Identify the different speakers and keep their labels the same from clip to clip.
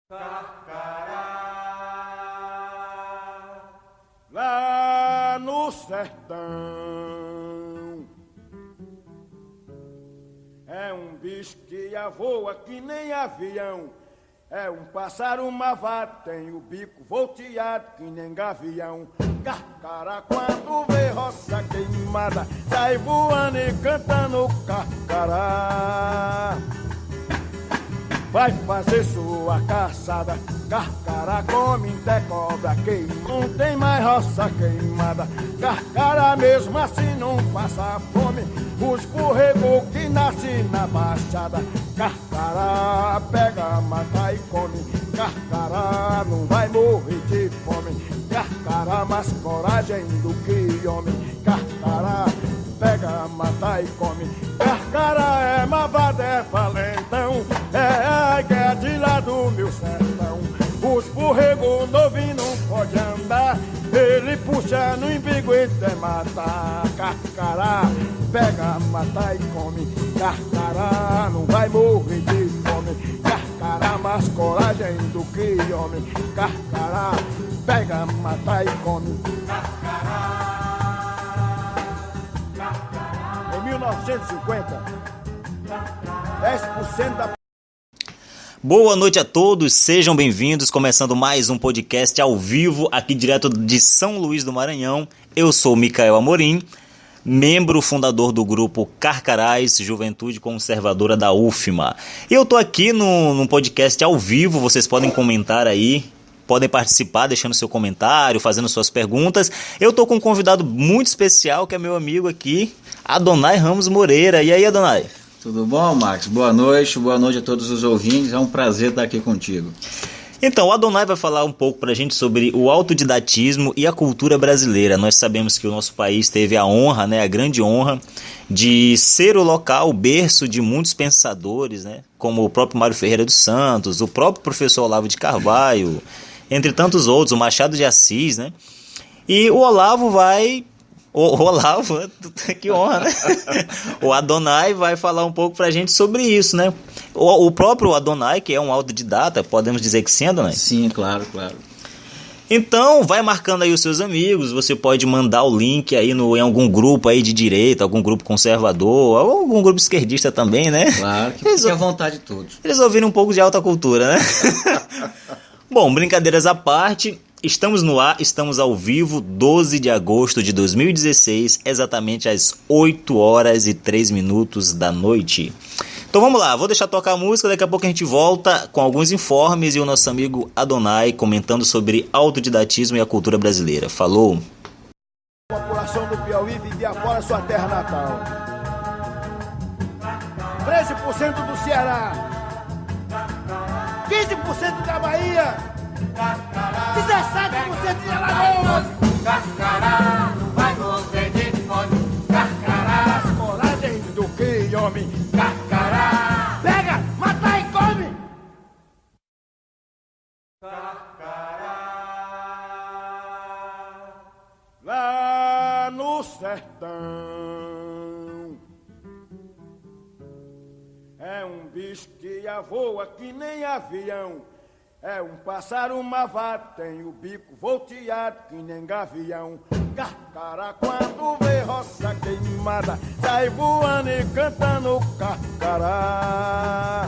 Speaker 1: Carcará, lá no sertão, é um bicho que voa que nem avião, é um pássaro mavado, tem o bico volteado que nem gavião. Carcará, quando vê roça queimada, sai voando e cantando carcará. Vai fazer sua caçada, carcará come até cobra queima. Não tem mais roça queimada, carcará mesmo assim não passa fome. Os borregos que nascem na baixada, carcará pega, mata e come. Carcará não vai morrer de fome, carcará mais coragem do que homem. Carcará pega, mata e come. Carcará é malvado, é valentão, é a de lá do meu sertão. Os borregos novinhos não pode andar, ele puxa no embigo e até matar. Carcará pega, mata e come. Carcará não vai morrer de fome, carcará mais coragem do que homem. Carcará pega, mata e come. Em 1950, 10% da...
Speaker 2: Boa noite a todos, sejam bem-vindos, começando mais um podcast ao vivo, aqui direto de São Luís do Maranhão. Eu sou Micael Amorim, membro fundador do grupo Carcarás, Juventude Conservadora da UFMA. E eu tô aqui num podcast ao vivo, vocês podem comentar aí, podem participar deixando seu comentário, fazendo suas perguntas. Eu tô com um convidado muito especial, que é meu amigo aqui, Adonai Ramos Moreira. E aí, Adonai?
Speaker 3: Tudo bom, Max? Boa noite a todos os ouvintes, é um prazer estar aqui contigo.
Speaker 2: Então, o Adonai vai falar um pouco pra gente sobre o autodidatismo e a cultura brasileira. Nós sabemos que o nosso país teve a honra, a grande honra, de ser o local, o berço de muitos pensadores, como o próprio Mário Ferreira dos Santos, o próprio professor Olavo de Carvalho, entre tantos outros, o Machado de Assis, E o Olavo vai... O Olavo, que honra, O Adonai vai falar um pouco pra gente sobre isso, O próprio Adonai, que é um autodidata, podemos dizer que sim, Adonai?
Speaker 3: Sim, claro.
Speaker 2: Então, vai marcando aí os seus amigos, você pode mandar o link aí em algum grupo aí de direita, algum grupo conservador, algum grupo esquerdista também,
Speaker 3: Claro, que fique à vontade de todos.
Speaker 2: Eles ouviram um pouco de alta cultura, Bom, brincadeiras à parte... Estamos no ar, estamos ao vivo, 12 de agosto de 2016, exatamente às 8h03 da noite. Então vamos lá, vou deixar tocar a música, daqui a pouco a gente volta com alguns informes e o nosso amigo Adonai comentando sobre autodidatismo e a cultura brasileira. Falou!
Speaker 1: A população do Piauí vivia fora sua terra natal. 13% do Ceará, 15% da Bahia, 17% de Alagoas.
Speaker 4: Carcará não vai morrer de fome. Carcará,
Speaker 1: Mais coragem do que homem.
Speaker 4: carcará,
Speaker 1: Pega, mata e come. Carcará, lá no sertão, é um bicho que voa que nem avião, é um pássaro mavado, tem o bico volteado que nem gavião. Carcará, quando vê roça queimada, sai voando e cantando carcará.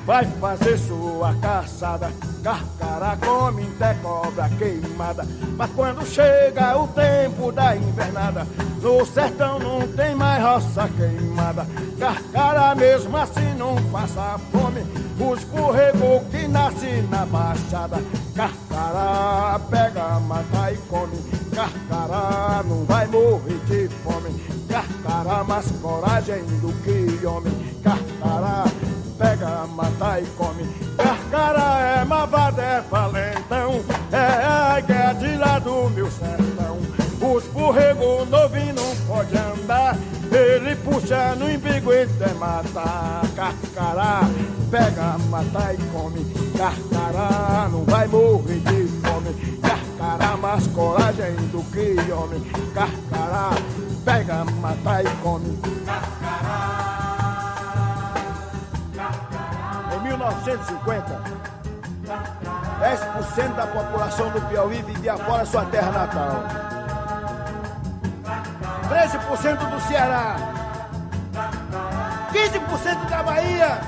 Speaker 1: Vai fazer sua caçada, carcará come até cobra queimada. Mas quando chega o tempo da invernada, no sertão não tem mais roça queimada. Carcará mesmo assim não passa fome. Os borregos que nascem na baixada, carcará pega, mata e come. Carcará não vai morrer de fome, carcará mais coragem do que homem. Carcará pega, mata e come. Carcará é malvado, é valentão, é a de lá do meu sertão. Os borregos novinhos não pode andar, ele puxa no embigo e até matar. Carcará pega, mata e come. Carcará não vai morrer de fome, carcará mais coragem do que homem. Carcará pega, mata e come. Em 1950, 10% da população do Piauí vivia fora sua terra natal. 13% do Ceará. 15% da Bahia.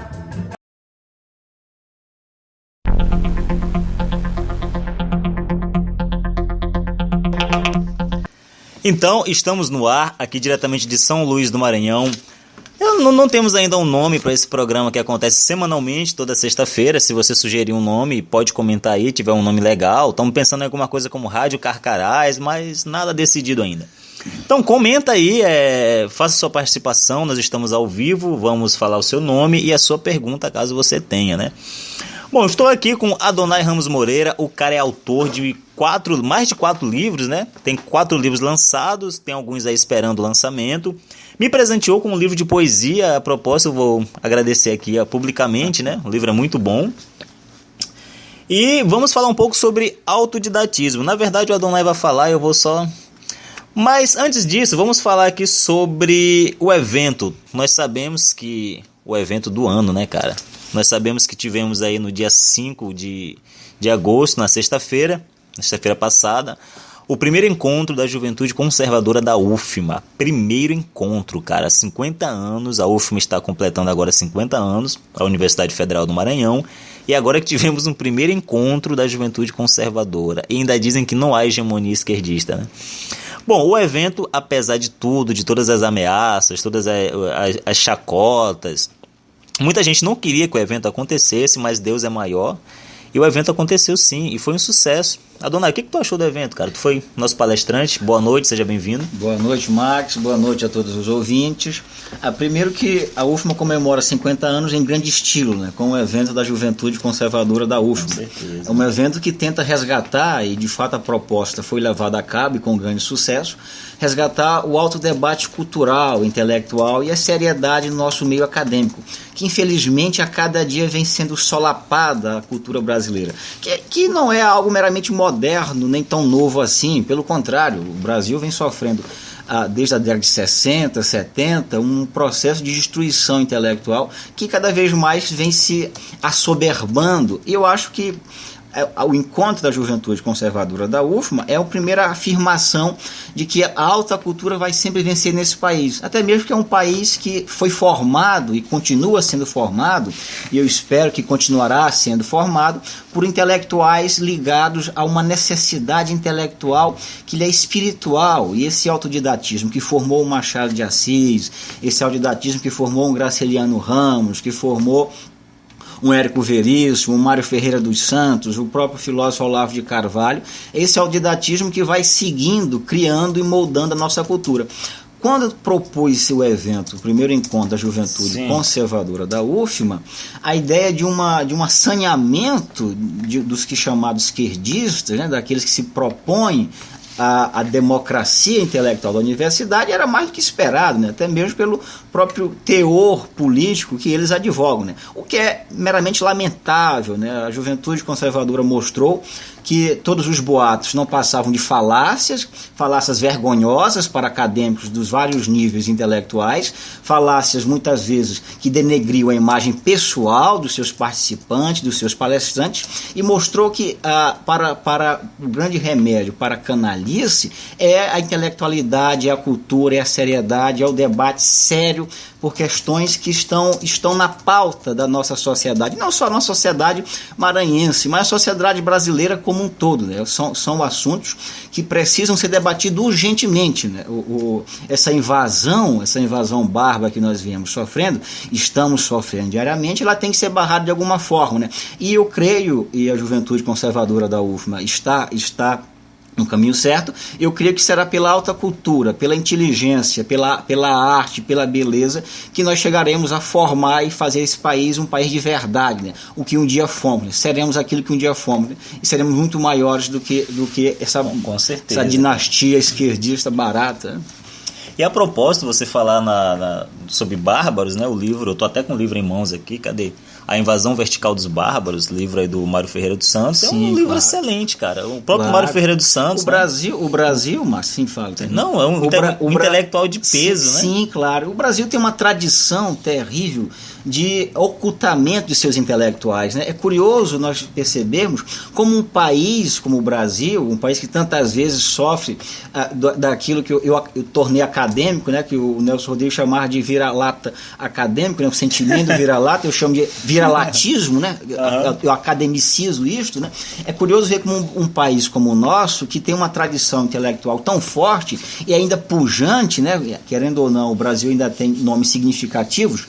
Speaker 2: Então, estamos no ar, aqui diretamente de São Luís do Maranhão. Não temos ainda um nome para esse programa que acontece semanalmente, toda sexta-feira. Se você sugerir um nome, pode comentar aí, tiver um nome legal. Estamos pensando em alguma coisa como Rádio Carcarás, mas nada decidido ainda. Então comenta aí, faça sua participação, nós estamos ao vivo, vamos falar o seu nome e a sua pergunta, caso você tenha, né? Bom, estou aqui com Adonai Ramos Moreira, o cara é autor de mais de 4 livros, né? Tem 4 livros lançados, tem alguns aí esperando o lançamento. Me presenteou com um livro de poesia, a propósito, eu vou agradecer aqui publicamente, né? O livro é muito bom. E vamos falar um pouco sobre autodidatismo. Na verdade o Adonai vai falar, eu vou só... Mas antes disso, vamos falar aqui sobre o evento. Nós sabemos que... O evento do ano, né, cara? Nós sabemos que tivemos aí no dia 5 de agosto, na sexta-feira passada, o primeiro encontro da Juventude Conservadora da UFMA. Primeiro encontro, cara, 50 anos, a UFMA está completando agora 50 anos, a Universidade Federal do Maranhão, e agora que tivemos um primeiro encontro da Juventude Conservadora, e ainda dizem que não há hegemonia esquerdista, né? Bom, o evento, apesar de tudo, de todas as ameaças, todas as chacotas, muita gente não queria que o evento acontecesse, mas Deus é maior. E o evento aconteceu sim, e foi um sucesso. Adonai, o que tu achou do evento, cara? Tu foi nosso palestrante, boa noite, seja bem-vindo.
Speaker 3: Boa noite, Max, boa noite a todos os ouvintes. Primeiro que a UFMA comemora 50 anos em grande estilo, né, com o evento da Juventude Conservadora da UFMA. Com certeza. É um evento que tenta resgatar, e de fato a proposta foi levada a cabo e com grande sucesso, resgatar o alto debate cultural, intelectual e a seriedade no nosso meio acadêmico, que infelizmente a cada dia vem sendo solapada a cultura brasileira, que não é algo meramente moderno, nem tão novo assim, pelo contrário, o Brasil vem sofrendo desde a década de 60, 70, um processo de destruição intelectual que cada vez mais vem se assoberbando, e eu acho que o encontro da Juventude Conservadora da UFMA é a primeira afirmação de que a alta cultura vai sempre vencer nesse país, até mesmo que é um país que foi formado e continua sendo formado, e eu espero que continuará sendo formado por intelectuais ligados a uma necessidade intelectual que lhe é espiritual, e esse autodidatismo que formou o Machado de Assis, esse autodidatismo que formou um Graciliano Ramos, que formou um Érico Veríssimo, um Mário Ferreira dos Santos, o próprio filósofo Olavo de Carvalho, esse é o didatismo que vai seguindo, criando e moldando a nossa cultura. Quando propôs-se o evento, o primeiro encontro da Juventude Conservadora da UFMA, a ideia de um assanhamento dos que chamados esquerdistas, né, daqueles que se propõem a democracia intelectual da universidade, era mais do que esperado, né? Até mesmo pelo próprio teor político que eles advogam, né? O que é meramente lamentável, né? A Juventude Conservadora mostrou que todos os boatos não passavam de falácias vergonhosas para acadêmicos dos vários níveis intelectuais, falácias muitas vezes que denegriam a imagem pessoal dos seus participantes, dos seus palestrantes, e mostrou que para o grande remédio para a canalice é a intelectualidade, é a cultura, é a seriedade, é o debate sério por questões que estão na pauta da nossa sociedade, não só a nossa sociedade maranhense, mas a sociedade brasileira como um todo, né? São assuntos que precisam ser debatidos urgentemente, né? Essa invasão bárbara que nós estamos sofrendo diariamente, ela tem que ser barrada de alguma forma, né? E eu creio, e a Juventude Conservadora da UFMA está no caminho certo, eu creio que será pela alta cultura, pela inteligência, pela arte, pela beleza, que nós chegaremos a formar e fazer esse país um país de verdade, né? O que um dia fomos, né? Seremos aquilo que um dia fomos, né? E seremos muito maiores do que essa dinastia esquerdista barata, né?
Speaker 2: E a propósito, você falar sobre bárbaros, né? O livro, eu tô até com o livro em mãos aqui, cadê? A Invasão Vertical dos Bárbaros, livro aí do Mário Ferreira dos Santos, é um livro
Speaker 3: claro.
Speaker 2: Excelente, cara. O próprio Mário Ferreira dos Santos.
Speaker 3: O Brasil, mas sim, fala.
Speaker 2: Não, é um intelectual de peso, né?
Speaker 3: Sim, claro. O Brasil tem uma tradição terrível de ocultamento de seus intelectuais, né? É curioso nós percebermos como um país como o Brasil, um país que tantas vezes sofre daquilo que eu tornei acadêmico, né? Que o Nelson Rodrigues chamava de vira-lata acadêmico, né? O sentimento do vira-lata, eu chamo de vira-latismo, né? Eu academicizo isto, né? É curioso ver como um país como o nosso, que tem uma tradição intelectual tão forte e ainda pujante, né? Querendo ou não, o Brasil ainda tem nomes significativos.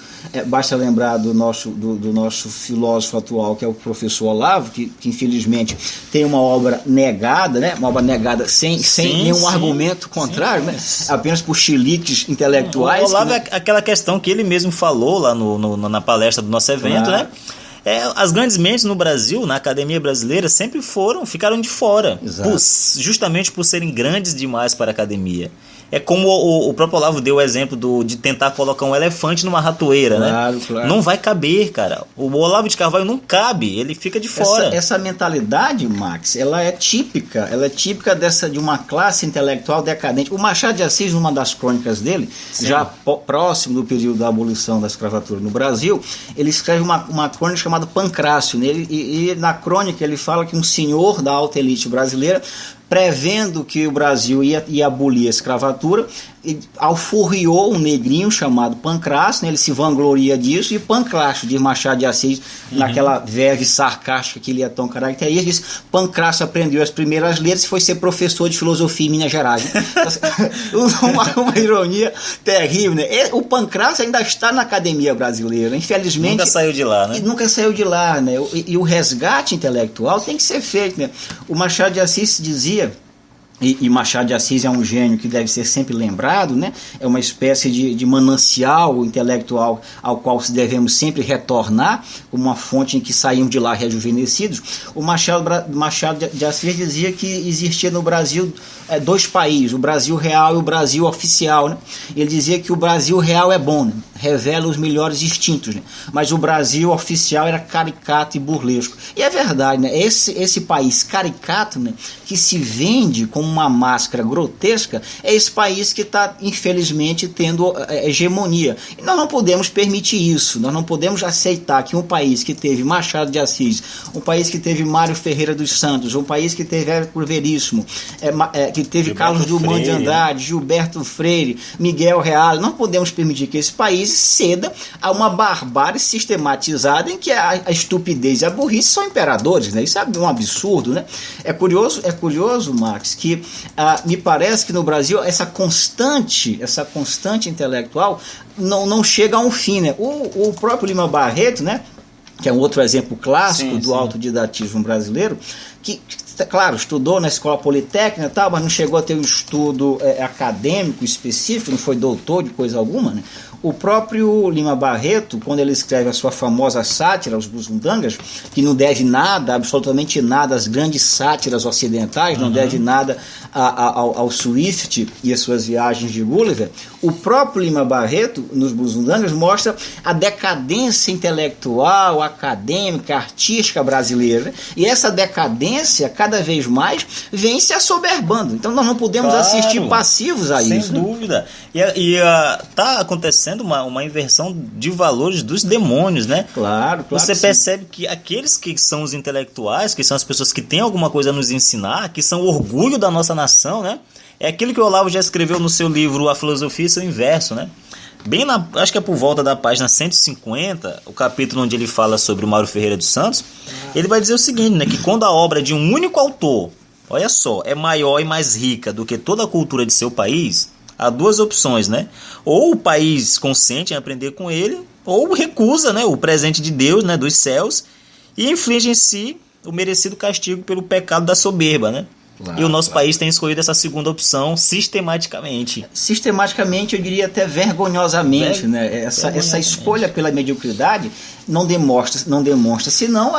Speaker 3: Basta lembrar do nosso filósofo atual, que é o professor Olavo, que infelizmente tem uma obra negada, né? Uma obra negada sem nenhum argumento contrário, né? Apenas por chiliques intelectuais.
Speaker 2: O Olavo é aquela questão que ele mesmo falou lá na palestra do nosso evento, né? As grandes mentes no Brasil, na academia brasileira, sempre ficaram de fora, justamente por serem grandes demais para a academia. É como o próprio Olavo deu o exemplo de tentar colocar um elefante numa ratoeira, né? Claro. Não vai caber, cara. O Olavo de Carvalho não cabe, ele fica de fora.
Speaker 3: Essa mentalidade, Max, ela é típica de uma classe intelectual decadente. O Machado de Assis, numa das crônicas dele, já próximo do período da abolição da escravatura no Brasil, ele escreve uma crônica chamada Pancrácio, né? E na crônica ele fala que um senhor da alta elite brasileira, prevendo que o Brasil ia abolir a escravatura, alforriou um negrinho chamado Pancrácio, né? Ele se vangloria disso, e Pancrácio, de Machado de Assis, naquela verve sarcástica que ele é tão característica, diz: Pancrácio aprendeu as primeiras letras e foi ser professor de filosofia em Minas Gerais. uma ironia terrível, né? O Pancrácio ainda está na academia brasileira, infelizmente.
Speaker 2: Nunca saiu de lá, né?
Speaker 3: Nunca saiu de lá, né? E o resgate intelectual tem que ser feito, né? O Machado de Assis dizia, e Machado de Assis é um gênio que deve ser sempre lembrado, né? É uma espécie de manancial intelectual ao qual devemos sempre retornar, como uma fonte em que saímos de lá rejuvenescidos. O Machado de Assis dizia que existia no Brasil dois países, o Brasil real e o Brasil oficial, né? Ele dizia que o Brasil real é bom, né? Revela os melhores instintos, né? Mas o Brasil oficial era caricato e burlesco. E é verdade, né? Esse país caricato, né? Que se vende como uma máscara grotesca, é esse país que está, infelizmente, tendo hegemonia. E nós não podemos permitir isso, nós não podemos aceitar que um país que teve Machado de Assis, um país que teve Mário Ferreira dos Santos, um país que teve Érico Veríssimo, que teve Gilberto Carlos Drummond de Andrade, Gilberto Freire, Miguel Reale, não podemos permitir que esse país ceda a uma barbárie sistematizada em que a estupidez e a burrice são imperadores, né? Isso é um absurdo, né? É curioso, Max, que me parece que no Brasil essa constante intelectual não chega a um fim, né? O próprio Lima Barreto, né? Que é um outro exemplo clássico do autodidatismo brasileiro, que, claro, estudou na escola politécnica e tal, mas não chegou a ter um estudo acadêmico específico, não foi doutor de coisa alguma, né? O próprio Lima Barreto, quando ele escreve a sua famosa sátira, Os Busundangas, que não deve nada, absolutamente nada, às grandes sátiras ocidentais, não deve nada ao Swift e as suas viagens de Gulliver, o próprio Lima Barreto, nos Busundangas, mostra a decadência intelectual, acadêmica, artística brasileira, e essa decadência, cada vez mais, vem se assoberbando. Então nós não podemos assistir passivos a isso.
Speaker 2: Sem dúvida. E está acontecendo uma inversão de valores dos demônios, né?
Speaker 3: Claro.
Speaker 2: Você percebe que aqueles que são os intelectuais, que são as pessoas que têm alguma coisa a nos ensinar, que são o orgulho da nossa nação, né? É aquilo que o Olavo já escreveu no seu livro A Filosofia e seu Inverso, né? Acho que é por volta da página 150, o capítulo onde ele fala sobre o Mário Ferreira dos Santos, ele vai dizer o seguinte, né? Que quando a obra de um único autor, olha só, é maior e mais rica do que toda a cultura de seu país, há duas opções, né? Ou o país consente em aprender com ele, ou recusa, né, o presente de Deus, né, dos céus, e inflige em si o merecido castigo pelo pecado da soberba, né? E o nosso país tem escolhido essa segunda opção sistematicamente.
Speaker 3: Sistematicamente, eu diria até vergonhosamente, né? Essa escolha pela mediocridade não demonstra senão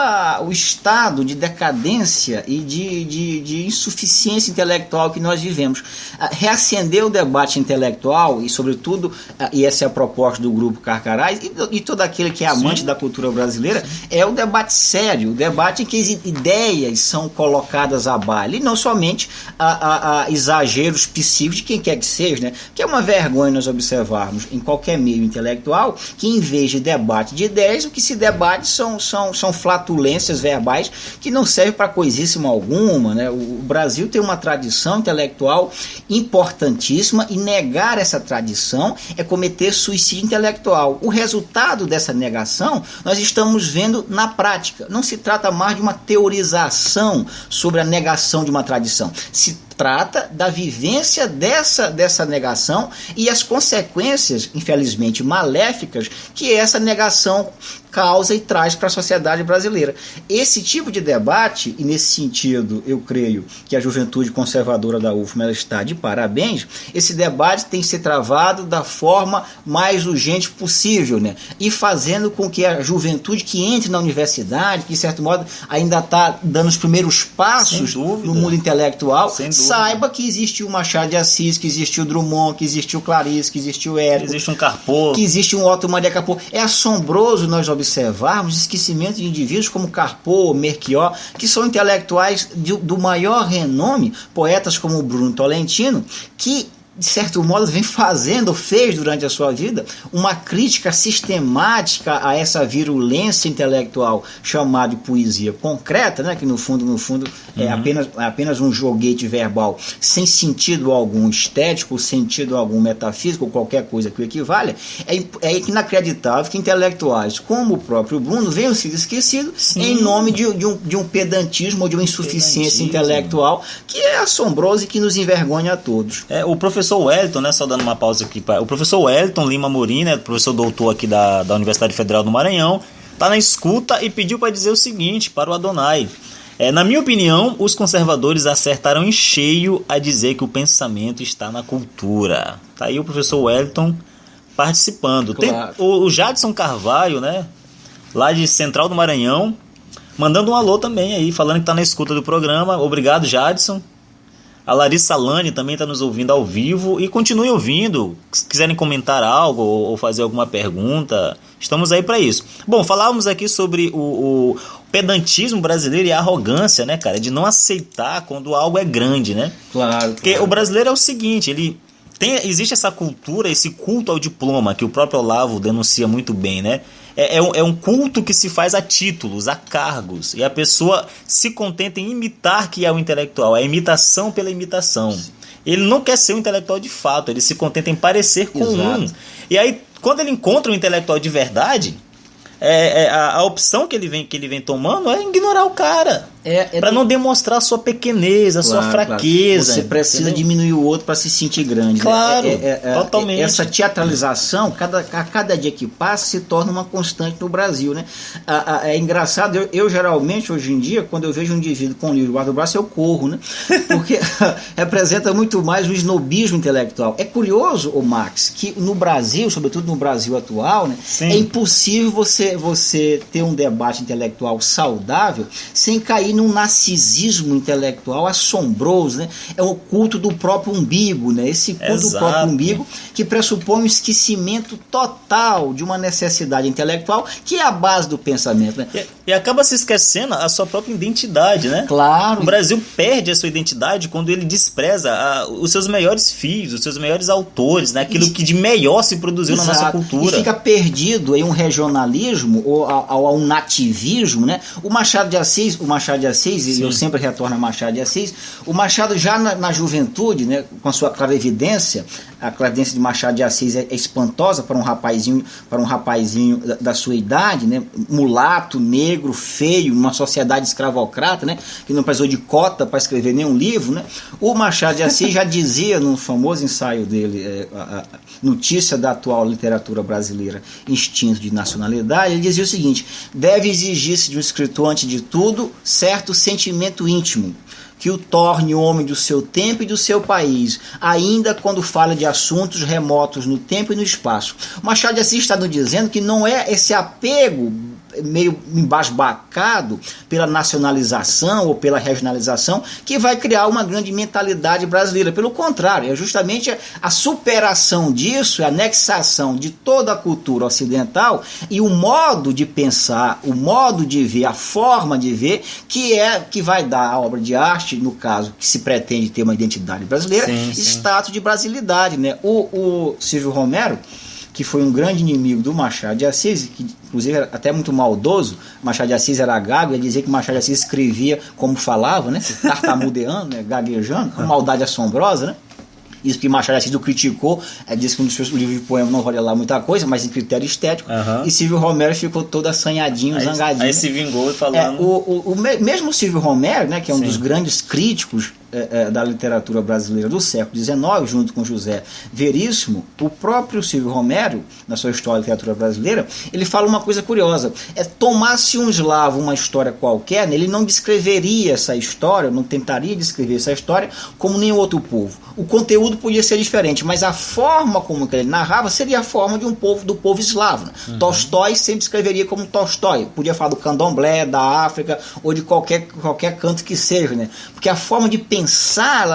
Speaker 3: o estado de decadência e de insuficiência intelectual que nós vivemos. Reacender o debate intelectual e, sobretudo, e essa é a proposta do Grupo Carcarás e todo aquele que é amante da cultura brasileira, é o debate sério, o debate em que as ideias são colocadas à baila, e não somente a exageros psíquicos de quem quer que seja, né? Que é uma vergonha nós observarmos em qualquer meio intelectual que, em vez de debate de ideias, o que se debate são flatulências verbais que não servem para coisíssima alguma, né? O Brasil tem uma tradição intelectual importantíssima e negar essa tradição é cometer suicídio intelectual. O resultado dessa negação nós estamos vendo na prática. Não se trata mais de uma teorização sobre a negação de uma tradição. Se trata da vivência dessa negação e as consequências, infelizmente, maléficas que essa negação causa e traz para a sociedade brasileira. Esse tipo de debate, e nesse sentido eu creio que a juventude conservadora da UFMA ela está de parabéns, esse debate tem que ser travado da forma mais urgente possível, né? E fazendo com que a juventude que entre na universidade, que de certo modo ainda está dando os primeiros passos no mundo intelectual, saiba que existiu Machado de Assis, que existiu Drummond, que existiu Clarice, que existiu Érico,
Speaker 2: que existe um Carpo,
Speaker 3: que existe um Otto Maria Carpo. É assombroso nós observarmos esquecimento de indivíduos como Carpo, Melchior, que são intelectuais do maior renome, poetas como Bruno Tolentino, que de certo modo fez durante a sua vida uma crítica sistemática a essa virulência intelectual chamada de poesia concreta, né, que no fundo é apenas um joguete verbal sem sentido algum estético, sentido algum metafísico, ou qualquer coisa que o equivale. É inacreditável que intelectuais como o próprio Bruno venham sido esquecidos em nome de um pedantismo ou de uma insuficiência intelectual que é assombroso e que nos envergonha a todos.
Speaker 2: O professor Wellington, né, só dando uma pausa aqui, o professor Wellington Lima Morim, né, professor doutor aqui da Universidade Federal do Maranhão, está na escuta e pediu para dizer o seguinte para o Adonai: na minha opinião, os conservadores acertaram em cheio a dizer que o pensamento está na cultura. Tá aí o professor Wellington participando.
Speaker 3: Claro.
Speaker 2: Tem o Jadson Carvalho, né, lá de Central do Maranhão, mandando um alô também aí, falando que está na escuta do programa. Obrigado, Jadson. A Larissa Lani também está nos ouvindo ao vivo e continue ouvindo. Se quiserem comentar algo ou fazer alguma pergunta, estamos aí para isso. Bom, falávamos aqui sobre o pedantismo brasileiro e a arrogância, né, cara, de não aceitar quando algo é grande, né?
Speaker 3: Claro.
Speaker 2: Porque o brasileiro é o seguinte, existe essa cultura, esse culto ao diploma que o próprio Olavo denuncia muito bem, né? É um culto que se faz a títulos, a cargos, e a pessoa se contenta em imitar que é o intelectual, a imitação pela imitação. Ele não quer ser um intelectual de fato, ele se contenta em parecer com um. E aí, quando ele encontra um intelectual de verdade, a opção que ele vem tomando é ignorar o cara. Para não demonstrar a sua pequenez, a sua fraqueza.
Speaker 3: Você precisa diminuir o outro para se sentir grande.
Speaker 2: Claro, totalmente.
Speaker 3: Essa teatralização, a cada dia que passa, se torna uma constante no Brasil, né? É engraçado, eu geralmente, hoje em dia, quando eu vejo um indivíduo com um livro guarda o braço, eu corro, né? Porque representa muito mais o snobismo intelectual. É curioso, Max, que no Brasil, sobretudo no Brasil atual, né, é impossível você ter um debate intelectual saudável sem cair num narcisismo intelectual assombroso, né? É o culto do próprio umbigo, né? Esse culto do próprio umbigo que pressupõe o esquecimento total de uma necessidade intelectual que é a base do pensamento, né?
Speaker 2: E acaba se esquecendo a sua própria identidade, né?
Speaker 3: Claro.
Speaker 2: O Brasil perde a sua identidade quando ele despreza os seus melhores filhos, os seus melhores autores, né? Aquilo que de melhor se produziu na nossa cultura.
Speaker 3: E fica perdido em um regionalismo ou a um nativismo, né? O Machado de Assis, e eu sempre retorno a Machado de Assis, o Machado já na juventude, né, com a sua clarividência, a clarividência de Machado de Assis é espantosa para um rapazinho da sua idade, né, mulato, negro, feio, numa sociedade escravocrata, né, que não precisou de cota para escrever nenhum livro, né. O Machado de Assis já dizia no famoso ensaio dele, a notícia da atual literatura brasileira, Instinto de Nacionalidade, ele dizia o seguinte: deve exigir-se de um escritor, antes de tudo, certo sentimento íntimo, que o torne homem do seu tempo e do seu país, ainda quando fala de assuntos remotos no tempo e no espaço. O Machado de Assis está nos dizendo que não é esse apego meio embasbacado pela nacionalização ou pela regionalização, que vai criar uma grande mentalidade brasileira. Pelo contrário, é justamente a superação disso, a anexação de toda a cultura ocidental e o modo de pensar, o modo de ver, a forma de ver, que vai dar à obra de arte, no caso, que se pretende ter uma identidade brasileira, status de brasilidade, né? O Silvio Romero, que foi um grande inimigo do Machado de Assis, que inclusive era até muito maldoso. Machado de Assis era gago, ia dizer que Machado de Assis escrevia como falava, né? Tartamudeando, né? Gaguejando, uma maldade assombrosa, né? Isso que Machado de Assis o criticou, disse que um dos seus livros de poema não valia lá muita coisa, mas em critério estético, e Silvio Romero ficou todo assanhadinho, zangadinho.
Speaker 2: Aí se vingou falando...
Speaker 3: Mesmo Silvio Romero, né, que é um dos grandes críticos da literatura brasileira do século XIX, junto com José Veríssimo, o próprio Silvio Romero, na sua história da literatura brasileira, ele fala uma coisa curiosa, tomasse um eslavo uma história qualquer, ele não descreveria essa história, não tentaria descrever essa história como nenhum outro povo. O conteúdo podia ser diferente, mas a forma como ele narrava seria a forma de do povo eslavo. Né? Tolstói sempre escreveria como Tolstói, podia falar do candomblé, da África, ou de qualquer canto que seja, né? Porque a forma de pensar,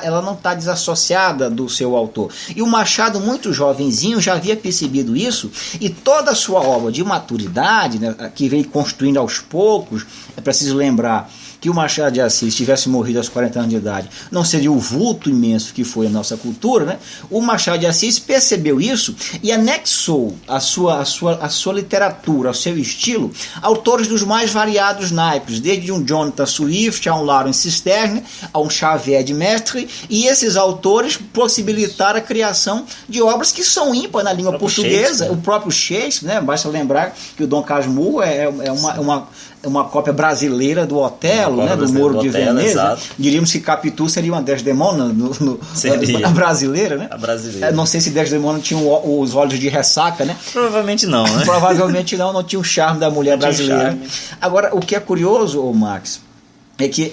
Speaker 3: ela não está desassociada do seu autor. E o Machado, muito jovenzinho, já havia percebido isso, e toda a sua obra de maturidade, né, que veio construindo aos poucos, é preciso lembrar que o Machado de Assis tivesse morrido aos 40 anos de idade, não seria o vulto imenso que foi a nossa cultura, né? O Machado de Assis percebeu isso e anexou a sua literatura, ao seu estilo, autores dos mais variados naipes, desde um Jonathan Swift, a um Lawrence Sterne, a um Xavier de Mestre, e esses autores possibilitaram a criação de obras que são ímpares na língua portuguesa, o próprio Shakespeare, né? Basta lembrar que o Dom Casmurro é uma cópia brasileira do Otelo, né, do Moro de Veneza. Exato. Diríamos que Capitu seria uma Desdemona a brasileira, né?
Speaker 2: A brasileira.
Speaker 3: Não sei se Desdemona tinha os olhos de ressaca, né?
Speaker 2: Provavelmente não, né?
Speaker 3: Provavelmente não tinha o charme da mulher brasileira. Agora, o que é curioso, Max, é que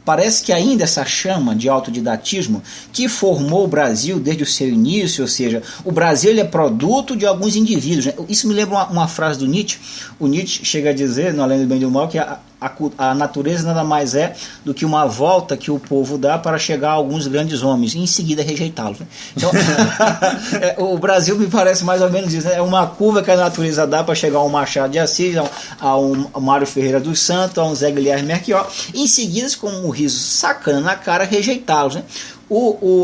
Speaker 3: parece que ainda essa chama de autodidatismo que formou o Brasil desde o seu início, ou seja, o Brasil ele é produto de alguns indivíduos, né? Isso me lembra uma frase do Nietzsche. O Nietzsche chega a dizer, no Além do Bem e do Mal, que a natureza nada mais é do que uma volta que o povo dá para chegar a alguns grandes homens e em seguida rejeitá-los. Né? Então, o Brasil me parece mais ou menos isso, né? É uma curva que a natureza dá para chegar a um Machado de Assis, a um Mário Ferreira dos Santos, a um Zé Guilherme Melchior, e em seguida, com um riso sacana na cara, rejeitá-los. Né?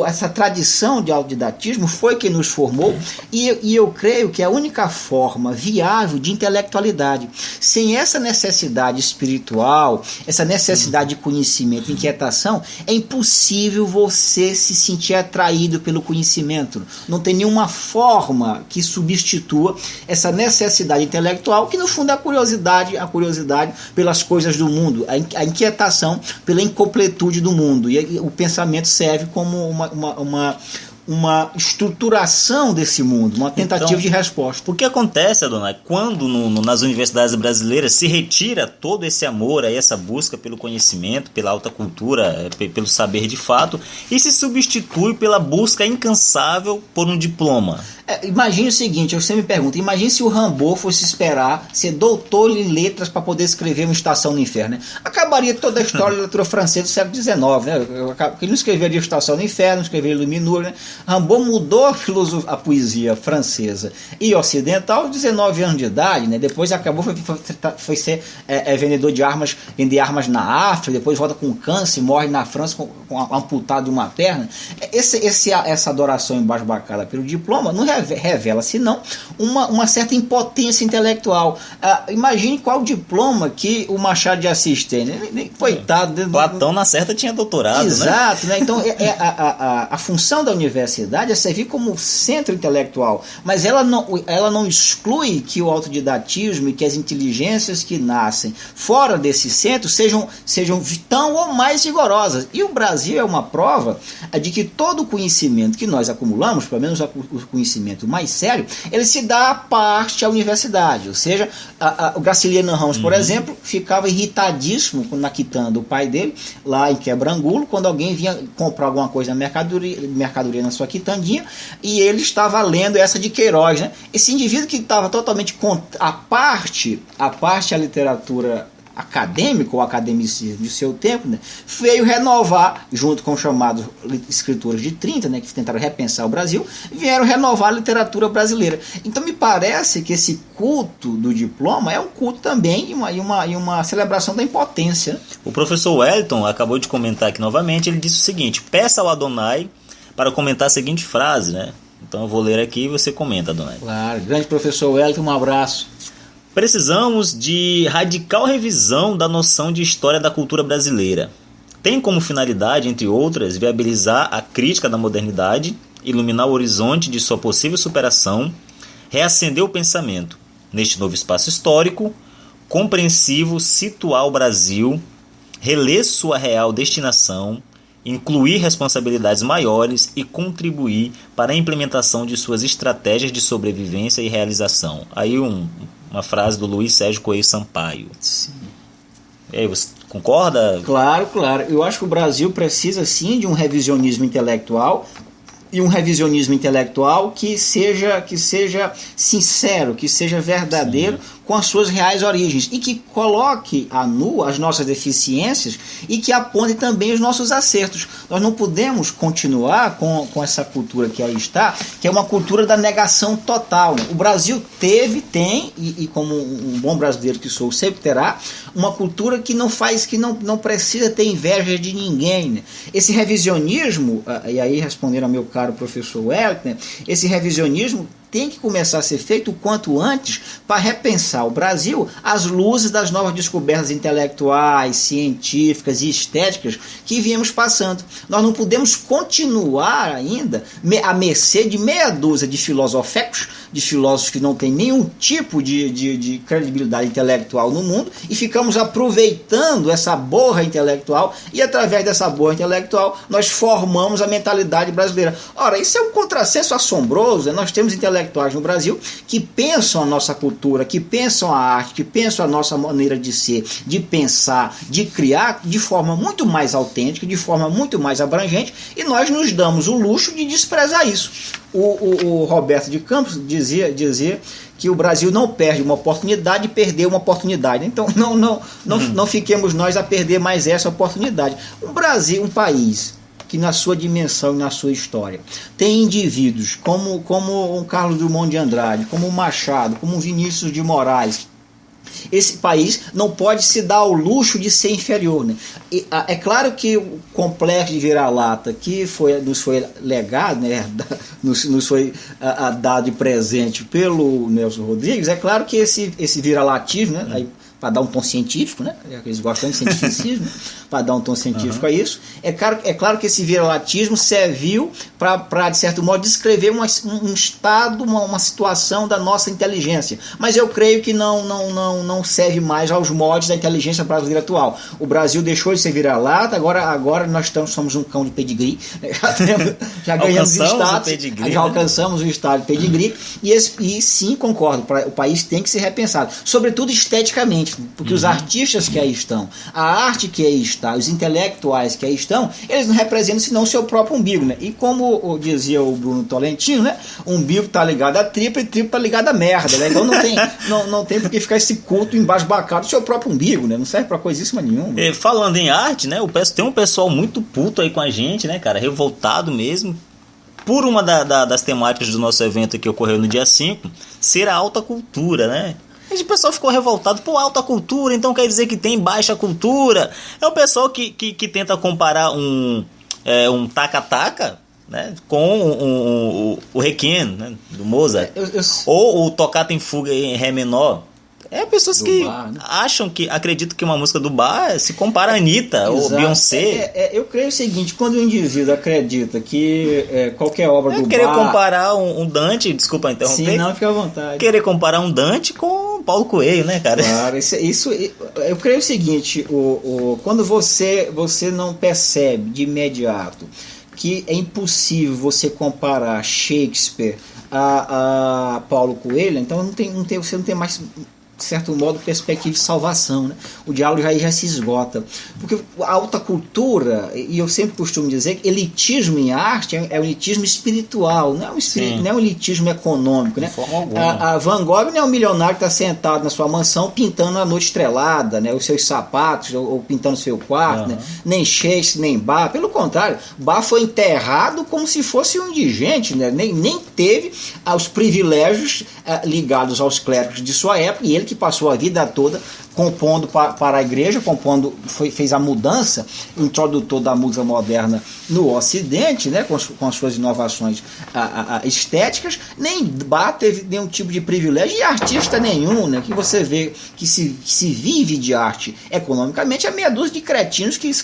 Speaker 3: Essa tradição de autodidatismo foi que nos formou e eu creio que é a única forma viável de intelectualidade. Sem essa necessidade espiritual, essa necessidade de conhecimento, inquietação, é impossível você se sentir atraído pelo conhecimento. Não tem nenhuma forma que substitua essa necessidade intelectual, que no fundo é a curiosidade pelas coisas do mundo, a inquietação pela incompletude do mundo. E o pensamento serve como uma estruturação desse mundo, uma tentativa de resposta.
Speaker 2: O que acontece, Adonai, quando nas universidades brasileiras se retira todo esse amor, aí, essa busca pelo conhecimento, pela alta cultura, pelo saber de fato, e se substitui pela busca incansável por um diploma?
Speaker 3: Imagine o seguinte, eu sempre me pergunto, imagine se o Rimbaud fosse esperar ser doutor em letras para poder escrever uma Estação no Inferno, né? Acabaria toda a história da literatura francesa do século XIX, né? Ele não escreveria Estação no Inferno, não escreveria Luminur, né? Rimbaud mudou a poesia francesa e ocidental aos 19 anos de idade, né? Depois acabou, foi ser vendedor de armas, vender armas na África, depois volta com câncer, morre na França com amputado de uma perna. Essa adoração embasbacada pelo diploma não revela, senão, uma certa impotência intelectual. Imagine qual diploma que o Machado de Assis tem, né? Coitado.
Speaker 2: Platão, na certa, tinha doutorado.
Speaker 3: Exato, né? Então, a função da universidade é servir como centro intelectual, mas ela não exclui que o autodidatismo e que as inteligências que nascem fora desse centro sejam tão ou mais rigorosas. E o Brasil é uma prova de que todo o conhecimento que nós acumulamos, pelo menos o conhecimento conhecimento mais sério, ele se dá à parte à universidade. Ou seja, o Graciliano Ramos, por exemplo, ficava irritadíssimo na quitanda do pai dele, lá em Quebrangulo, quando alguém vinha comprar alguma coisa na mercadoria na sua quitandinha, e ele estava lendo essa de Queiroz, né? Esse indivíduo que estava totalmente à parte à literatura acadêmico ou academicismo de seu tempo, né, veio renovar, junto com os chamados escritores de 30, né, que tentaram repensar o Brasil, vieram renovar a literatura brasileira. Então me parece que esse culto do diploma é um culto também e uma celebração da impotência. Né?
Speaker 2: O professor Wellington acabou de comentar aqui novamente, ele disse o seguinte: peça ao Adonai para comentar a seguinte frase, né? Então eu vou ler aqui e você comenta, Adonai.
Speaker 3: Claro, grande professor Wellington, um abraço.
Speaker 2: Precisamos de radical revisão da noção de história da cultura brasileira. Tem como finalidade, entre outras, viabilizar a crítica da modernidade, iluminar o horizonte de sua possível superação, reacender o pensamento. Neste novo espaço histórico, compreensivo, situar o Brasil, reler sua real destinação, incluir responsabilidades maiores e contribuir para a implementação de suas estratégias de sobrevivência e realização. Aí uma frase do Luiz Sérgio Coelho Sampaio.
Speaker 3: Sim.
Speaker 2: E aí, você concorda?
Speaker 3: Claro. Eu acho que o Brasil precisa sim de um revisionismo intelectual, e um revisionismo intelectual que seja sincero, que seja verdadeiro, sim, com as suas reais origens, e que coloque a nu as nossas deficiências e que aponte também os nossos acertos. Nós não podemos continuar com essa cultura que aí está, que é uma cultura da negação total. Né? O Brasil tem, e como um bom brasileiro que sou, sempre terá, uma cultura que não precisa ter inveja de ninguém. Né? Esse revisionismo, e aí respondendo ao meu caro professor Wellington, esse revisionismo tem que começar a ser feito o quanto antes para repensar o Brasil às luzes das novas descobertas intelectuais, científicas e estéticas que viemos passando. Nós não podemos continuar ainda à mercê de meia dúzia de filosofecos, de filósofos que não têm nenhum tipo de credibilidade intelectual no mundo, e ficamos aproveitando essa borra intelectual, e através dessa borra intelectual nós formamos a mentalidade brasileira. Ora, isso é um contrassenso assombroso. Nós temos intelectuais no Brasil que pensam a nossa cultura, que pensam a arte, que pensam a nossa maneira de ser, de pensar, de criar de forma muito mais autêntica, de forma muito mais abrangente, e nós nos damos o luxo de desprezar isso. O Roberto de Campos dizia que o Brasil não perde uma oportunidade de perder uma oportunidade. Então não fiquemos nós a perder mais essa oportunidade. O Brasil, um país que na sua dimensão e na sua história tem indivíduos como o Carlos Drummond de Andrade, como o Machado, como o Vinícius de Moraes. Esse país não pode se dar ao luxo de ser inferior. Né? É claro que o complexo de vira-lata que nos foi legado, né, nos foi dado de presente pelo Nelson Rodrigues, é claro que esse vira-latismo, né, aí, para dar um tom científico, né? Eles gostam de cientificismo, para dar um tom científico a isso. É claro que esse viralatismo serviu para, de certo modo, descrever um estado, uma situação da nossa inteligência. Mas eu creio que não serve mais aos moldes da inteligência brasileira atual. O Brasil deixou de ser vira-lata, agora nós somos um cão de pedigree, já ganhamos o status, já alcançamos o estado de pedigree, e sim, concordo, o país tem que ser repensado, sobretudo esteticamente. Porque os artistas que aí estão, a arte que aí está, os intelectuais que aí estão, eles não representam senão o seu próprio umbigo, né? E como dizia o Bruno Tolentino, né? O umbigo está ligado à tripa e tripa está ligado à merda, né? Então não tem por que ficar esse culto embasbacado do seu próprio umbigo, né? Não serve para coisíssima nenhuma.
Speaker 2: Falando em arte, né? Tem um pessoal muito puto aí com a gente, né, cara? Revoltado mesmo. Por uma das temáticas do nosso evento que ocorreu no dia 5, ser a alta cultura, né? O pessoal ficou revoltado. Pô, alta cultura, então quer dizer que tem baixa cultura. É o pessoal que tenta comparar um taca-taca, né, com o Requiem, né, do Mozart. Ou o Toccata em Fuga em Ré menor. É pessoas que bar, né? Acreditam que uma música do bar se compara a Anitta ou Beyoncé.
Speaker 3: Eu creio o seguinte: quando o indivíduo acredita que qualquer obra do bar...
Speaker 2: Querer comparar um Dante, desculpa interromper.
Speaker 3: Sim, não, fica à vontade.
Speaker 2: Querer comparar um Dante com Paulo Coelho, né, cara?
Speaker 3: Claro, isso eu creio o seguinte: quando você não percebe de imediato que é impossível você comparar Shakespeare a Paulo Coelho, então você não tem mais, de certo modo, perspectiva de salvação, né? O diálogo já se esgota. Porque a alta cultura, e eu sempre costumo dizer que elitismo em arte é um elitismo espiritual, não é um elitismo econômico, né?
Speaker 2: De forma alguma.
Speaker 3: A Van Gogh não é um milionário que está sentado na sua mansão pintando a noite estrelada, né? Os seus sapatos, ou pintando o seu quarto, né? Nem Shakespeare, nem Bach. Pelo contrário, Bach foi enterrado como se fosse um indigente, né? Nem teve os privilégios ligados aos clérigos de sua época, e ele que passou a vida toda compondo para a igreja, fez a mudança, introdutor da música moderna no Ocidente, né, com as suas inovações estéticas. Nem Bach teve nenhum tipo de privilégio, e artista nenhum, né, que você vê que se vive de arte economicamente, é meia dúzia de cretinos que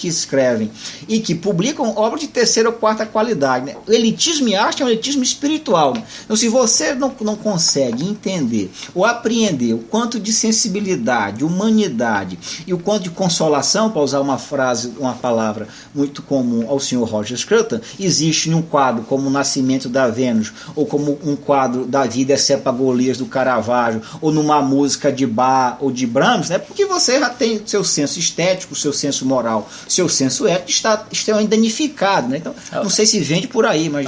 Speaker 3: escrevem e que publicam obras de terceira ou quarta qualidade, né? O elitismo em arte é um elitismo espiritual, né? Então, se você não consegue entender ou apreender o quanto de sensibilidade, humanidade e o quanto de consolação, para usar uma palavra muito comum ao senhor Roger Scruton, existe num quadro como O Nascimento da Vênus, ou como um quadro da Vida Excepa Golias do Caravaggio, ou numa música de Bach ou de Brahms, né? Porque você já tem seu senso estético, seu senso moral, seu senso ético está danificado, né? Então, não sei se vende por aí, mas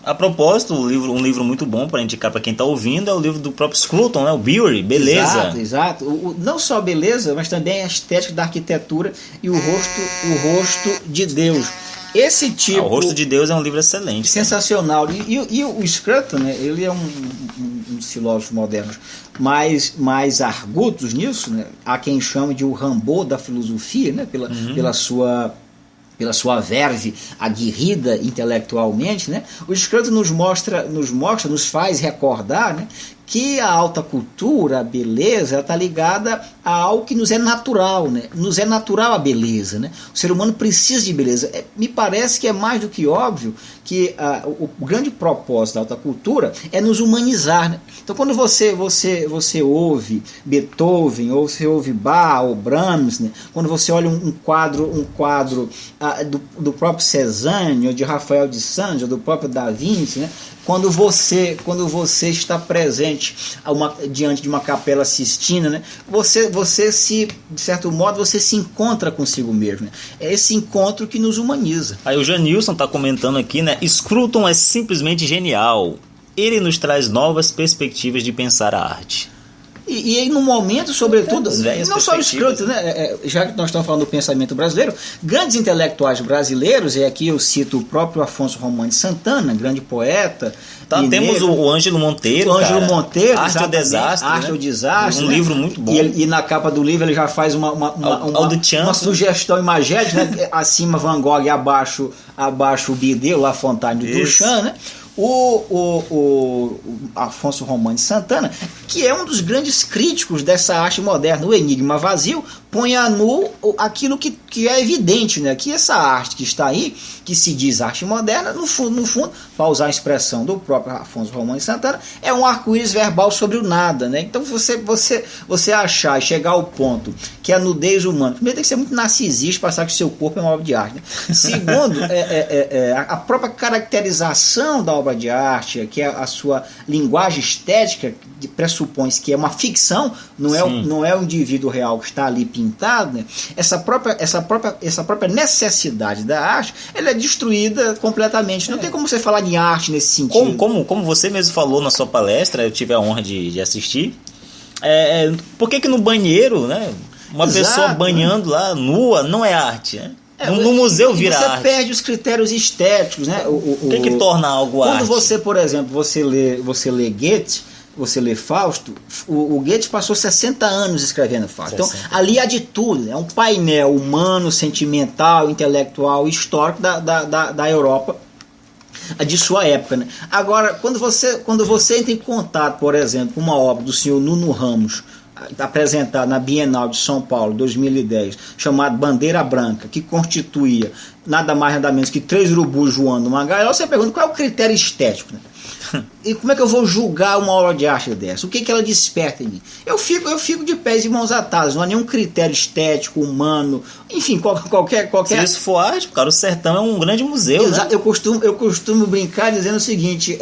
Speaker 2: a propósito, um livro muito bom para indicar para quem está ouvindo é o livro do próprio Scruton, né? O Beauty, Beleza.
Speaker 3: Exato. Não só beleza, mas também a estética da arquitetura e o rosto de Deus. Esse tipo...
Speaker 2: O Rosto de Deus é um livro excelente.
Speaker 3: Sensacional. E o Scruton, né, ele é um dos filósofos modernos mais argutos nisso, né? Há quem chame de o Rimbaud da filosofia, né? Pela sua verve aguerrida intelectualmente, né? O Scruton nos faz recordar, né, que a alta cultura, a beleza, está ligada a algo que nos é natural, né? Nos é natural a beleza, né? O ser humano precisa de beleza. Me parece que é mais do que óbvio que o grande propósito da alta cultura é nos humanizar, né? Então, quando você ouve Beethoven, ou você ouve Bach ou Brahms, né? Quando você olha um quadro do próprio Cézanne, ou de Rafael de Santos, ou do próprio Da Vinci, né? Quando você está presente diante de uma Capela Sistina, né? Você se, de certo modo, você se encontra consigo mesmo, né? É esse encontro que nos humaniza.
Speaker 2: Aí o Janilson está comentando aqui, né? Scruton é simplesmente genial. Ele nos traz novas perspectivas de pensar a arte.
Speaker 3: E aí, no momento, sobretudo, não só o Scruton, né? Já que nós estamos falando do pensamento brasileiro, grandes intelectuais brasileiros, e aqui eu cito o próprio Afonso Romão de Santana, grande poeta.
Speaker 2: Temos o Ângelo Monteiro. Arte ou Desastre.
Speaker 3: Arte ou Desastre.
Speaker 2: Um livro muito bom.
Speaker 3: E na capa do livro ele já faz uma sugestão imagética, né? Acima Van Gogh e abaixo o Bidê, La Fontaine do Duchamp, né? O Afonso Romão de Santana, que é um dos grandes críticos dessa arte moderna, o Enigma Vazio, põe a nu aquilo que é evidente, né? Que essa arte que está aí, que se diz arte moderna, no fundo, para usar a expressão do próprio Afonso Romão de Santana, é um arco-íris verbal sobre o nada, né? Então você achar e chegar ao ponto que a nudez humana, primeiro tem que ser muito narcisista para achar que o seu corpo é uma obra de arte, né? Segundo, a própria caracterização da obra de arte, que é a sua linguagem estética, que pressupõe que é uma ficção, não é o indivíduo real que está ali pintado, né? Essa própria necessidade da arte, ela é destruída completamente. Não tem como você falar de arte nesse sentido.
Speaker 2: Como você mesmo falou na sua palestra, eu tive a honra de assistir, por que no banheiro, né, uma pessoa banhando lá, nua, não é arte, né? No museu vira arte.
Speaker 3: Você perde os critérios estéticos, né?
Speaker 2: O que torna algo arte?
Speaker 3: Quando você, por exemplo, você lê Goethe, você lê Fausto, o Goethe passou 60 anos escrevendo Fausto. Então, ali há de tudo. É um painel humano, sentimental, intelectual, histórico da Europa de sua época, né? Agora, quando você entra em contato, por exemplo, com uma obra do senhor Nuno Ramos, apresentado na Bienal de São Paulo 2010, chamado Bandeira Branca, que constituía nada mais nada menos que 3 urubus voando numa gaiola, você pergunta qual é o critério estético, né? E como é que eu vou julgar uma obra de arte dessa? O que ela desperta em mim? Eu fico de pés e mãos atadas, não há nenhum critério estético, humano, enfim, qualquer...
Speaker 2: Se isso for arte, cara, o sertão é um grande museu, né?
Speaker 3: Eu costumo brincar dizendo o seguinte,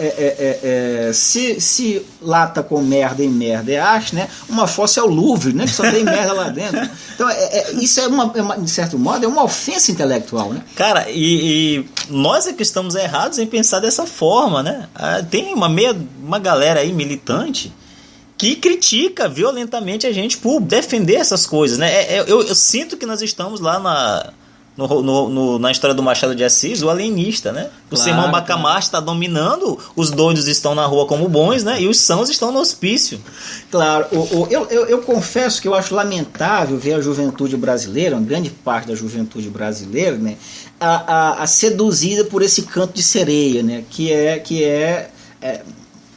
Speaker 3: se lata com merda e merda é arte, né? Uma fossa é o Louvre, né? Que só tem merda lá dentro. Então, isso de certo modo, é uma ofensa intelectual, né?
Speaker 2: Cara, e nós é que estamos errados em pensar dessa forma, né? Tem uma galera aí militante que critica violentamente a gente por defender essas coisas, né? Eu sinto que nós estamos lá na história do Machado de Assis, o alienista, né? O Simão Bacamarte está dominando, os doidos estão na rua como bons, né? E os sãos estão no hospício.
Speaker 3: Claro, eu confesso que eu acho lamentável ver a juventude brasileira, uma grande parte da juventude brasileira, né? A seduzida por esse canto de sereia, né? Que é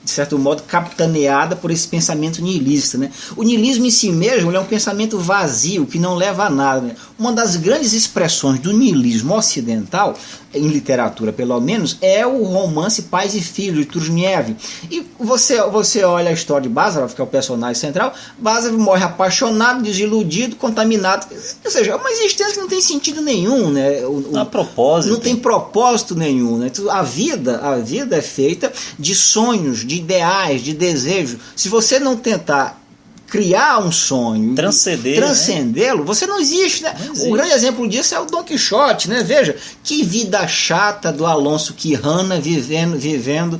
Speaker 3: de certo modo, capitaneada por esse pensamento nihilista, né? O nihilismo em si mesmo é um pensamento vazio, que não leva a nada, né? Uma das grandes expressões do nihilismo ocidental, em literatura pelo menos, é o romance Pais e Filhos, de Turgenev. E você olha a história de Bazarov, que é o personagem central. Bazarov morre apaixonado, desiludido, contaminado. Ou seja, é uma existência que não tem sentido nenhum, né?
Speaker 2: A propósito.
Speaker 3: Não tem propósito nenhum, né? A vida é feita de sonhos, de ideais, de desejos. Se você não tentar criar um sonho, transcendê-lo, né? Você não existe, né? Não existe. O grande exemplo disso é o Dom Quixote, né? Veja, que vida chata do Alonso Quijana vivendo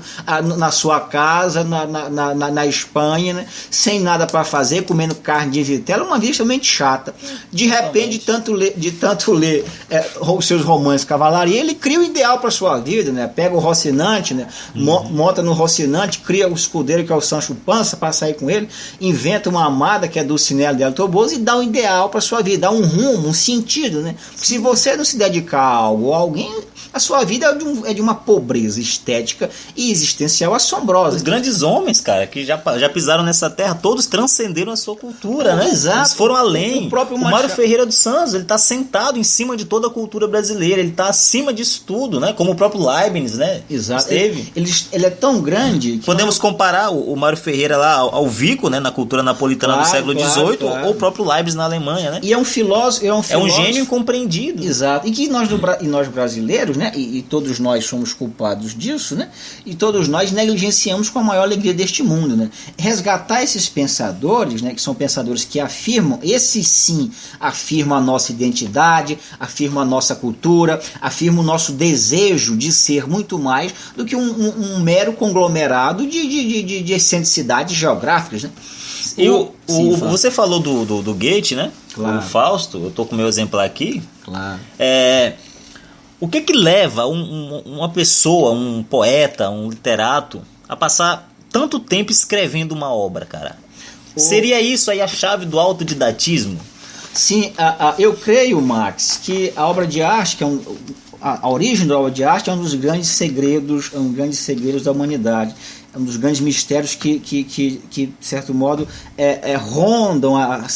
Speaker 3: na sua casa, na Espanha, né? Sem nada para fazer, comendo carne de vitela, uma vida extremamente chata. De repente, de tanto ler os seus romances de cavalaria, ele cria o ideal para sua vida, né? Pega o Rocinante, né? Monta no Rocinante, cria o escudeiro que é o Sancho Panza para sair com ele, inventa uma amada que é Dulcinea del Toboso e dá um ideal para sua vida, dá um rumo, um sentido, né? Porque se você não se dedicar a algo ou a alguém, a sua vida é de uma pobreza estética e existencial assombrosa.
Speaker 2: Os grandes homens, cara, que já pisaram nessa terra, todos transcenderam a sua cultura, né?
Speaker 3: Exato.
Speaker 2: Eles foram além.
Speaker 3: O
Speaker 2: Mário Ferreira dos Santos, ele está sentado em cima de toda a cultura brasileira, ele está acima disso tudo, né? Como o próprio Leibniz, né?
Speaker 3: Exato. Ele é tão grande que
Speaker 2: podemos comparar o Mário Ferreira lá ao Vico, né? Na cultura napolitana do século XVIII, ou o próprio Leibniz na Alemanha, né?
Speaker 3: E é um filósofo.
Speaker 2: É um gênio incompreendido.
Speaker 3: Exato. E que nós brasileiros, né? E todos nós somos culpados disso, né? E todos nós negligenciamos com a maior alegria deste mundo, né? Resgatar esses pensadores, né? Que são pensadores que afirmam, esses sim, afirmam a nossa identidade, afirmam a nossa cultura, afirmam o nosso desejo de ser muito mais do que um mero conglomerado de excentricidades geográficas, né?
Speaker 2: Você falou do Goethe, né?
Speaker 3: Claro.
Speaker 2: O Fausto, eu estou com o meu exemplar aqui.
Speaker 3: Claro.
Speaker 2: O que leva uma pessoa, um poeta, um literato, a passar tanto tempo escrevendo uma obra, cara? Seria isso aí a chave do autodidatismo?
Speaker 3: Sim, eu creio, Max, que a obra de arte, que a origem da obra de arte é um dos grandes segredos, da humanidade. É um dos grandes mistérios que de certo modo, rondam as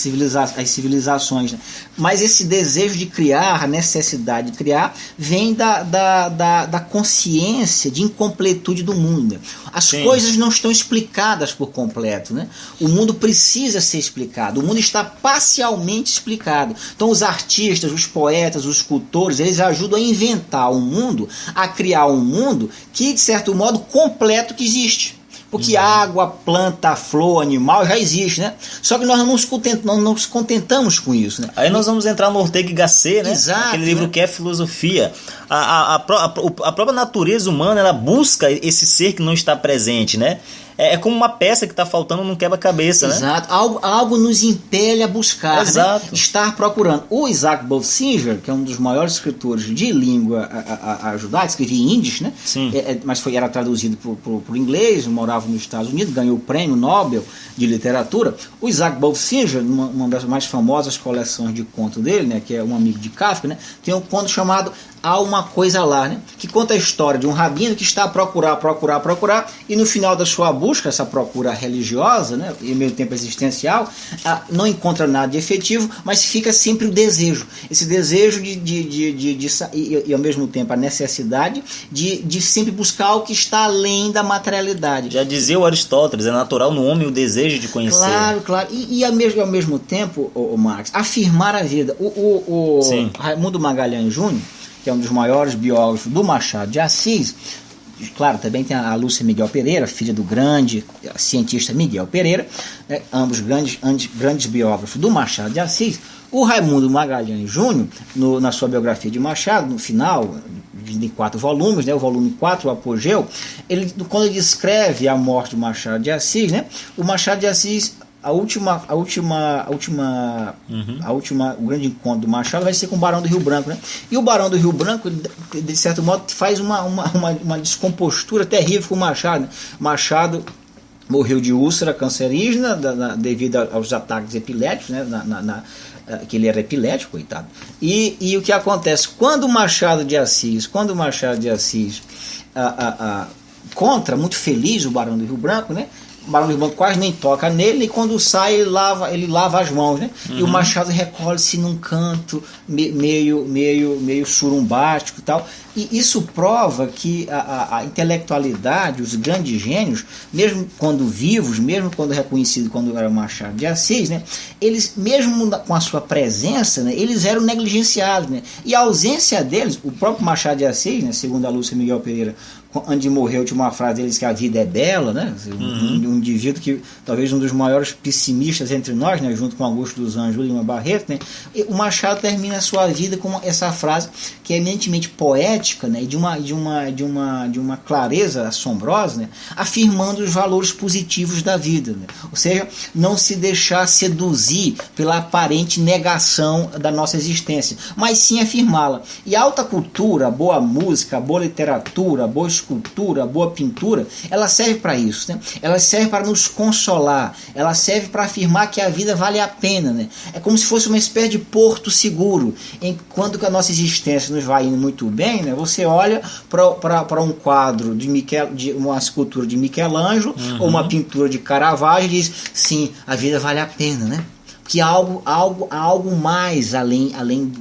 Speaker 3: civilizações. Né? Mas esse desejo de criar, a necessidade de criar, vem da consciência de incompletude do mundo. Né? As coisas não estão explicadas por completo. Né? O mundo precisa ser explicado. O mundo está parcialmente explicado. Então os artistas, os poetas, os escultores, eles ajudam a inventar um mundo, a criar um mundo que, de certo modo, completo que existe. Porque água, planta, flor, animal já existe, né? Só que nós não nos contentamos com isso, né?
Speaker 2: Aí nós vamos entrar no Ortega y Gasset, né?
Speaker 3: Exato,
Speaker 2: aquele livro,
Speaker 3: né?
Speaker 2: que é filosofia. A própria natureza humana, ela busca esse ser que não está presente, né? É como uma peça que está faltando num quebra-cabeça, né?
Speaker 3: Exato. Algo nos impele a buscar,
Speaker 2: exato,
Speaker 3: né? Estar procurando. O Isaac Bolsinger, que é um dos maiores escritores de língua judaica, escrevia em Yiddish, né?
Speaker 2: Sim.
Speaker 3: Mas era traduzido por inglês, morava nos Estados Unidos, ganhou o prêmio Nobel de literatura. O Isaac Bolsinger, uma das mais famosas coleções de contos dele, né? Que é um amigo de Kafka, né? Tem um conto chamado Há uma Coisa Lá, né? Que conta a história de um rabino que está a procurar, e no final da sua busca busca, essa procura religiosa, né, e ao mesmo tempo existencial, não encontra nada de efetivo, mas fica sempre o desejo. Esse desejo e ao mesmo tempo a necessidade de sempre buscar o que está além da materialidade.
Speaker 2: Já dizia o Aristóteles, é natural no homem o desejo de conhecer.
Speaker 3: Claro, claro. E ao mesmo tempo, o Marx, afirmar a vida. O Raimundo Magalhães Júnior, que é um dos maiores biógrafos do Machado de Assis, claro, também tem a Lúcia Miguel Pereira, filha do grande cientista Miguel Pereira, né, ambos grandes biógrafos do Machado de Assis. O Raimundo Magalhães Júnior, na sua biografia de Machado, no final, em 4 volumes, né, o volume 4, o Apogeu, quando ele descreve a morte do Machado de Assis, né, o Machado de Assis, o grande encontro do Machado vai ser com o Barão do Rio Branco, né? E o Barão do Rio Branco, de certo modo, faz uma descompostura terrível com o Machado, né? Machado morreu de úlcera cancerígena devido aos ataques epiléticos, né? Que ele era epilético, coitado. E o que acontece? Quando o Machado de Assis encontra, muito feliz, o Barão do Rio Branco, né? O Barão do Rio Branco quase nem toca nele, e quando sai ele lava as mãos, né? E o Machado recolhe-se num canto meio surumbástico e tal. E isso prova que a intelectualidade, os grandes gênios, mesmo quando vivos, mesmo quando reconhecidos quando era Machado de Assis, né? Eles, mesmo com a sua presença, né? Eles eram negligenciados, né? E a ausência deles, o próprio Machado de Assis, né? Segundo a Lúcia Miguel Pereira, antes de morrer, tinha uma frase deles que a vida é bela, né? Um indivíduo que talvez um dos maiores pessimistas entre nós, né? Junto com Augusto dos Anjos e Lima Barreto, né? E o Machado termina a sua vida com essa frase que é eminentemente poética, né? E de uma clareza assombrosa, né? Afirmando os valores positivos da vida, né? Ou seja, não se deixar seduzir pela aparente negação da nossa existência, mas sim afirmá-la. E a alta cultura, a boa música, a boa literatura, a boa escultura, a boa pintura, ela serve para isso, né? Ela serve para nos consolar, ela serve para afirmar que a vida vale a pena, né? É como se fosse uma espécie de porto seguro, enquanto que a nossa existência nos vai indo muito bem, né? Você olha para um quadro de uma escultura de Michelangelo, ou uma pintura de Caravaggio, e diz, sim, a vida vale a pena, né? Que há algo mais além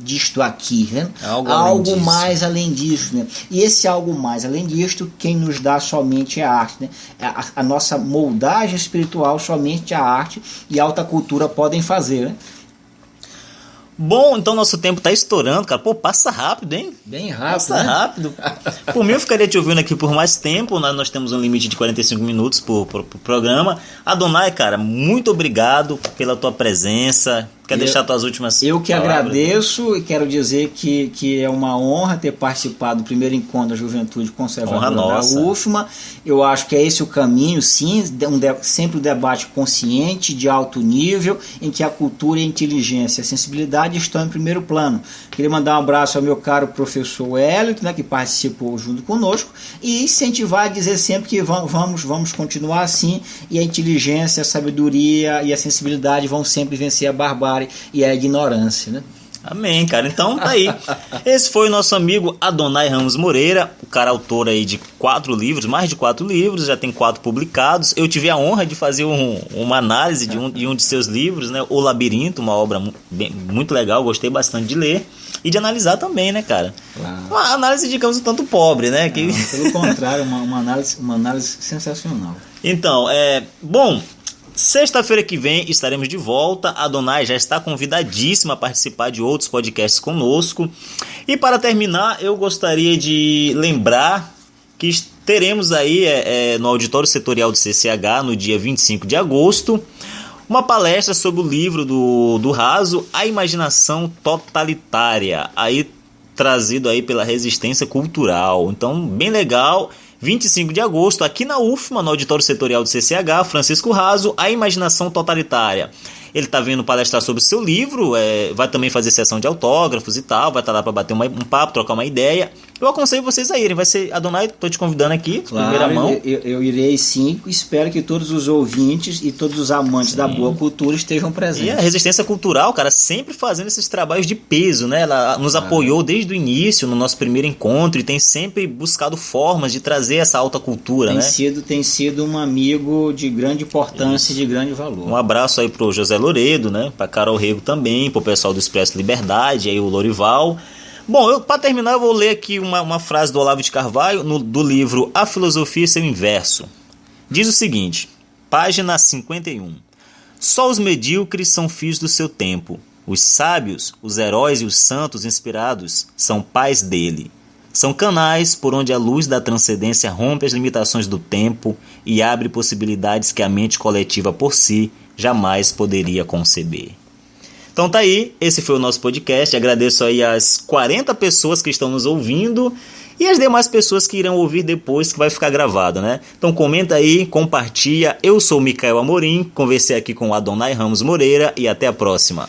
Speaker 3: disto aqui, né? Algo mais além disso, né? E esse algo mais além disto, quem nos dá somente é a arte, né? A nossa moldagem espiritual somente a arte e a alta cultura podem fazer, né?
Speaker 2: Bom, então nosso tempo tá estourando, cara. Pô, passa rápido, hein?
Speaker 3: Bem rápido,
Speaker 2: passa
Speaker 3: né?
Speaker 2: rápido. Por mim, eu ficaria te ouvindo aqui por mais tempo. Nós temos um limite de 45 minutos por programa. Adonai, cara, muito obrigado pela tua presença. Quer deixar tuas últimas
Speaker 3: Eu que
Speaker 2: palavras?
Speaker 3: agradeço e quero dizer que é uma honra ter participado do primeiro encontro da Juventude Conservadora da UFMA. Eu acho que é esse o caminho, sim, sempre um debate consciente, de alto nível, em que a cultura, a inteligência e a sensibilidade estão em primeiro plano. Queria mandar um abraço ao meu caro professor Wellington, né, que participou junto conosco, e incentivar a dizer sempre que vamos continuar assim, e a inteligência, a sabedoria e a sensibilidade vão sempre vencer a barbárie e a ignorância, né?
Speaker 2: Amém, cara. Então tá aí. Esse foi o nosso amigo Adonai Ramos Moreira, o cara autor aí de 4 livros, mais de 4 livros, já tem 4 publicados. Eu tive a honra de fazer uma análise de um de seus livros, né? O Labirinto, uma obra muito legal, gostei bastante de ler. E de analisar também, né, cara? Claro. Uma análise, digamos, um tanto pobre, né?
Speaker 3: Não, pelo contrário, uma análise sensacional.
Speaker 2: Então, bom... Sexta-feira que vem estaremos de volta. A Adonai já está convidadíssima a participar de outros podcasts conosco. E para terminar, eu gostaria de lembrar que teremos aí no Auditório Setorial do CCH, no dia 25 de agosto, uma palestra sobre o livro do Raso, A Imaginação Totalitária, aí trazido aí pela Resistência Cultural. Então, bem legal. 25 de agosto, aqui na UFMA, no Auditório Setorial do CCH, Francisco Raso, A Imaginação Totalitária. Ele está vindo palestrar sobre o seu livro, vai também fazer sessão de autógrafos e tal, vai estar lá para bater um papo, trocar uma ideia. eu aconselho vocês a irem. Vai ser, Adonai, estou te convidando aqui,
Speaker 3: Claro,
Speaker 2: primeira mão.
Speaker 3: eu irei sim, espero que todos os ouvintes e todos os amantes da boa cultura estejam
Speaker 2: E
Speaker 3: presentes.
Speaker 2: a Resistência Cultural, cara, sempre fazendo esses trabalhos de peso, né? Ela nos apoiou desde o início, no nosso primeiro encontro, e tem sempre buscado formas de trazer essa alta cultura, né?
Speaker 3: Tem sido um amigo de grande importância e de grande valor.
Speaker 2: Um abraço aí pro José Loredo, né? Pra Carol Rego também, pro pessoal do Expresso Liberdade, aí o Lorival. Bom, para terminar eu vou ler aqui uma frase do Olavo de Carvalho, do livro A Filosofia e Seu Inverso. Diz o seguinte, página 51. Só os medíocres são filhos do seu tempo. Os sábios, os heróis e os santos inspirados são pais dele. São canais por onde a luz da transcendência rompe as limitações do tempo e abre possibilidades que a mente coletiva por si jamais poderia conceber. Então tá aí, esse foi o nosso podcast. Agradeço aí as 40 pessoas que estão nos ouvindo e as demais pessoas que irão ouvir depois, que vai ficar gravado, né? Então comenta aí, compartilha. Eu sou o Micael Amorim, conversei aqui com o Adonai Ramos Moreira e até a próxima.